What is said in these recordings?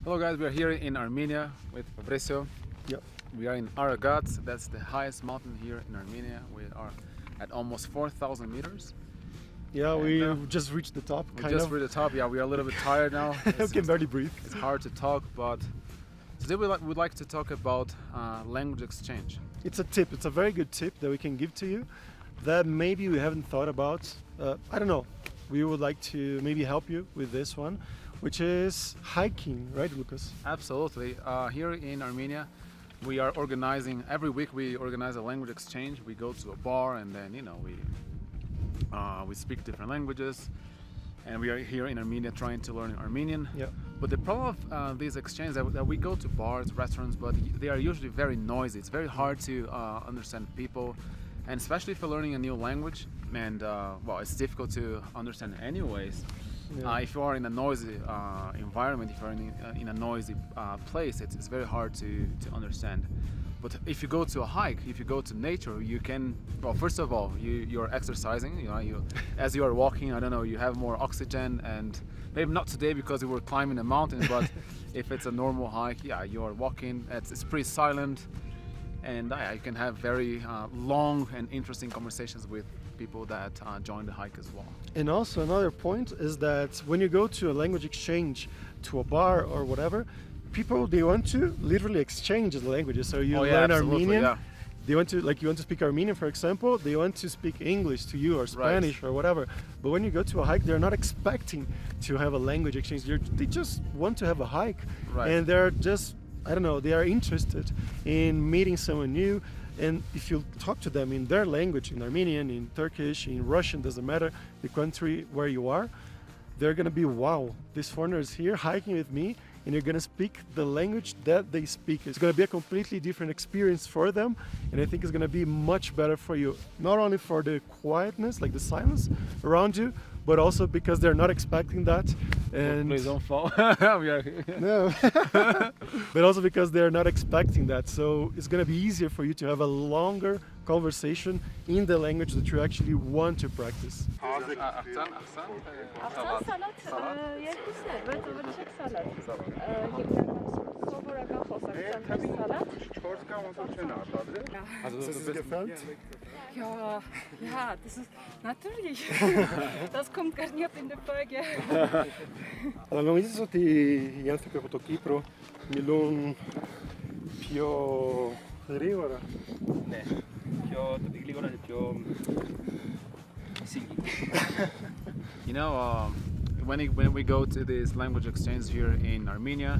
Hello guys, we are here in Armenia with Fabrício. Yep. We are in Aragat, that's the highest mountain here in Armenia. We are at almost 4,000 meters. Yeah, And, we just reached the top. We just reached the top, yeah, we are a little bit tired now. We can barely breathe. It's hard to talk, but today we'd like to talk about language exchange. It's a tip, it's a very good tip that we can give to you that maybe we haven't thought about. I don't know, we would like to maybe help you with this one, which is hiking, right, Lucas? Absolutely. Here in Armenia, we are organizing, every week we organize a language exchange. We go to a bar and then, we speak different languages. And we are here in Armenia trying to learn Armenian. Yeah. But the problem of these exchanges that we go to bars, restaurants, but they are usually very noisy. It's very hard to understand people. And especially if you're learning a new language, and it's difficult to understand anyways. Yeah. If you are in a noisy environment, if you're in a noisy place, it's very hard to understand. But if you go to a hike, if you go to nature, you can. Well, first of all, you're exercising. As you are walking, I don't know, you have more oxygen, and maybe not today because we were climbing a mountain. But if it's a normal hike, yeah, you are walking. It's pretty silent, and you can have very long and interesting conversations with people that join the hike as well. And also another point is that when you go to a language exchange, to a bar or whatever, people, they want to literally exchange the languages. So you learn Armenian. Yeah. They want to, like, you want to speak Armenian, for example, they want to speak English to you or Spanish or whatever. But when you go to a hike, they're not expecting to have a language exchange. They just want to have a hike. Right. And they're just, I don't know, they are interested in meeting someone new. And if you talk to them in their language, in Armenian, in Turkish, in Russian, doesn't matter, the country where you are, they're gonna be, wow, this foreigner is here hiking with me, and you're gonna speak the language that they speak. It's gonna be a completely different experience for them, and I think it's gonna be much better for you, not only for the quietness, like the silence around you, but also because they're not expecting that. And please don't fall. We are here. no, but also because they're not expecting that. So it's gonna be easier for you to have a longer conversation in the language that you actually want to practice. Afsan salat երկուսն է, բայց ավելի չեք salat. Սովորական խոսակցության salat. 4 կամ ոնց չեն արտադրել։ Also Ist das gefällt? Ja, das ist natürlich. Das kommt gar nicht in der Folge. Allora, mi sono ti altri che ho fatto Kipro, Milun, Pio Riora. Ναι, πιο το γλίγορα είναι πιο singing. When we go to this language exchange here in Armenia,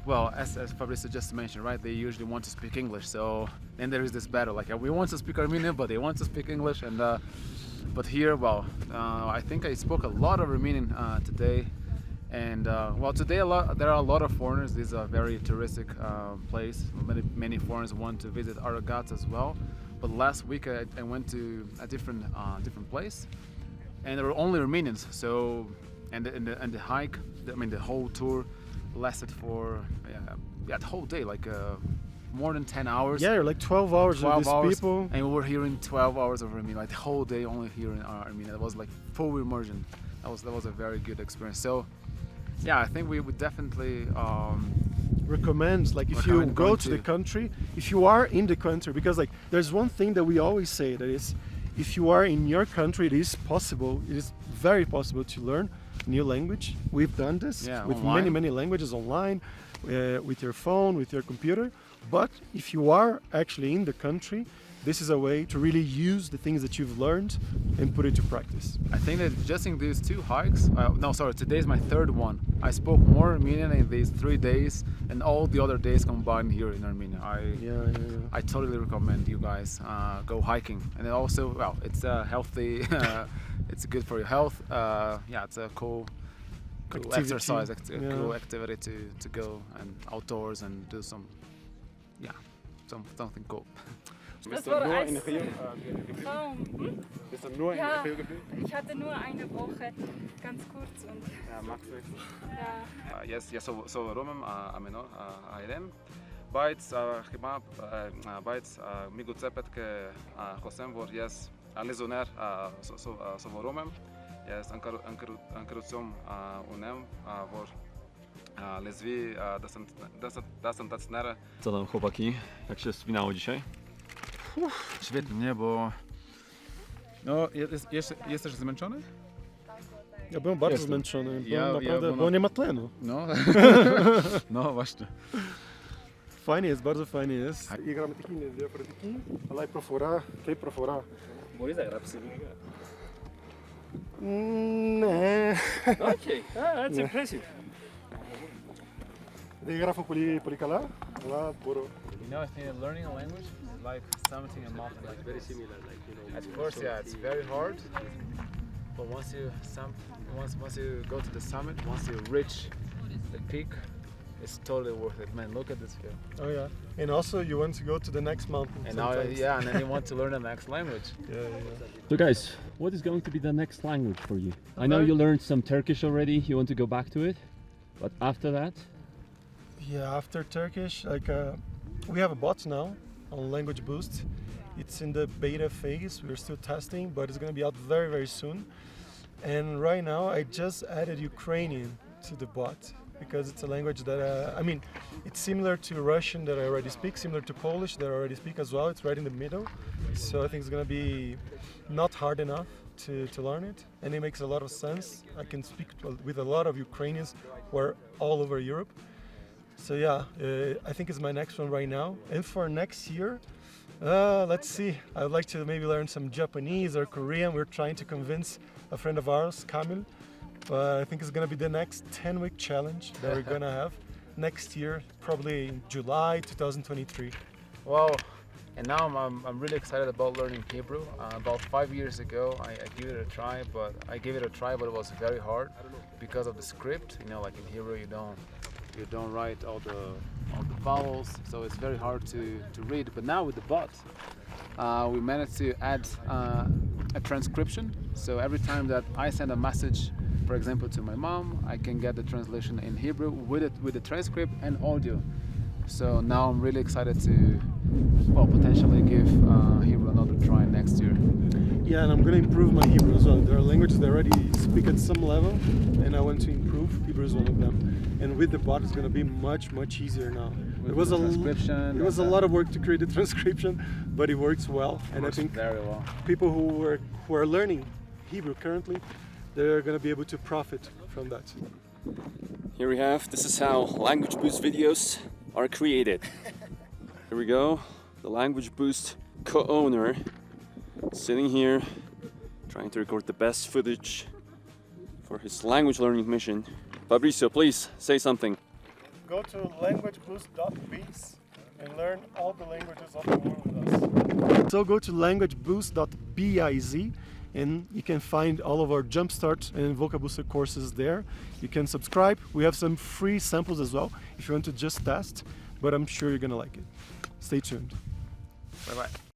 well, as Fabrício just mentioned, right, they usually want to speak English. So then there is this battle, like we want to speak Armenian, but they want to speak English. And but here, I think I spoke a lot of Armenian today. And today there are a lot of foreigners. This is a very touristic place. Many foreigners want to visit Aragat as well. But last week I went to a different place, and there were only Armenians. So and the hike, the whole tour lasted for the whole day, like more than 10 hours. Yeah, like 12 hours with these people. And we were hearing 12 hours of Armenian, like the whole day only hearing Armenian. It was like full immersion. That was a very good experience. So yeah, I think we would definitely recommend, like, if you go to the country, if you are in the country, because like there's one thing that we always say, that is, if you are in your country, it is very possible to learn new language. We've done this with online. many languages online, with your phone, with your computer. But if you are actually in the country, this is a way to really use the things that you've learned and put it to practice. I think that just in these 2 hikes, today is my 3rd one. I spoke more Armenian in these 3 days and all the other days combined here in Armenia. I totally recommend you guys go hiking. And then also, it's healthy, it's good for your health. It's a cool Activity. exercise, cool activity to go and outdoors and do something cool. Das war ein Traum. Bist du nur in Ja, Gefilde geblieben? ich hatte nur eine Woche, ganz kurz und Ja, magst du jetzt? ja. Yes, սովորում ամենօր հայերեն, բայց հիմա միգուցե պետք է խոսեմ, որ ես լեզուներ սովորում եմ, ես ընկերություն ունեմ, որ Lezwi, das nara. Co tam chłopaki? Jak się wspinało dzisiaj? Świetnie, nie? Bo... No, jesteś zmęczony? Ja byłem bardzo Jestem. zmęczony, Ja naprawdę, byłem- bo nie ma tlenu. No. No właśnie. Fajnie jest, bardzo fajnie jest. I gramy taki dwie praktyki, ale profora, que profora. Μπορεί να γράψει ελληνικά. Ναι. Okay, that's impressive. Δεν γράφω πολύ καλά, αλλά μπορώ. You know, I think learning a language is like something a mountain, like Very similar, like, you know. at first, yeah, it's very hard, but once you go to the summit, once you reach the peak, it's totally worth it. Man, look at this view. Oh yeah. And also you want to go to the next mountain. And now, sometimes. yeah, and then you want to learn the next language. Yeah. So guys, what is going to be the next language for you? I know you learned some Turkish already, you want to go back to it, but after that? Yeah, after Turkish, like we have a bot now on Language Boost. It's in the beta phase. We're still testing, but it's going to be out very, very soon. And right now, I just added Ukrainian to the bot because it's a language that I mean, it's similar to Russian that I already speak, similar to Polish that I already speak as well. It's right in the middle, so I think it's going to be not hard enough to learn it, and it makes a lot of sense. I can speak with a lot of Ukrainians who are all over Europe. So yeah, I think it's my next one right now. And for next year, let's see. I would like to maybe learn some Japanese or Korean. We're trying to convince a friend of ours, Kamil. But I think it's gonna be the next 10-week challenge that we're gonna have next year, probably in July 2023. Well, and now I'm really excited about learning Hebrew. About 5 years ago, I gave it a try, but it was very hard because of the script. You know, like in Hebrew, you don't write all the vowels, so it's very hard to read. But now with the bot, we managed to add a transcription. So every time that I send a message, for example, to my mom, I can get the translation in Hebrew with the transcript and audio. So now I'm really excited to, well, potentially give Hebrew another try next year. Yeah, and I'm gonna improve my Hebrew as well. There are languages that I already speak at some level, and I want to improve. Hebrew is one of them. And with the bot, it's gonna be much, much easier now. With It was the a transcription It was a and lot of work to create the transcription, but it works well. And I Works think very well. people who are learning Hebrew currently, they're gonna be able to profit from that. Here we have, this is how Language Boost videos are created. Here we go, the Language Boost co-owner sitting here trying to record the best footage for his language learning mission. Fabrício, please say something. Go to languageboost.biz and learn all the languages of the world with us. So go to languageboost.biz and you can find all of our Jumpstart and Vocabooster courses there. You can subscribe. We have some free samples as well if you want to just test, but I'm sure you're gonna like it. Stay tuned. Bye bye.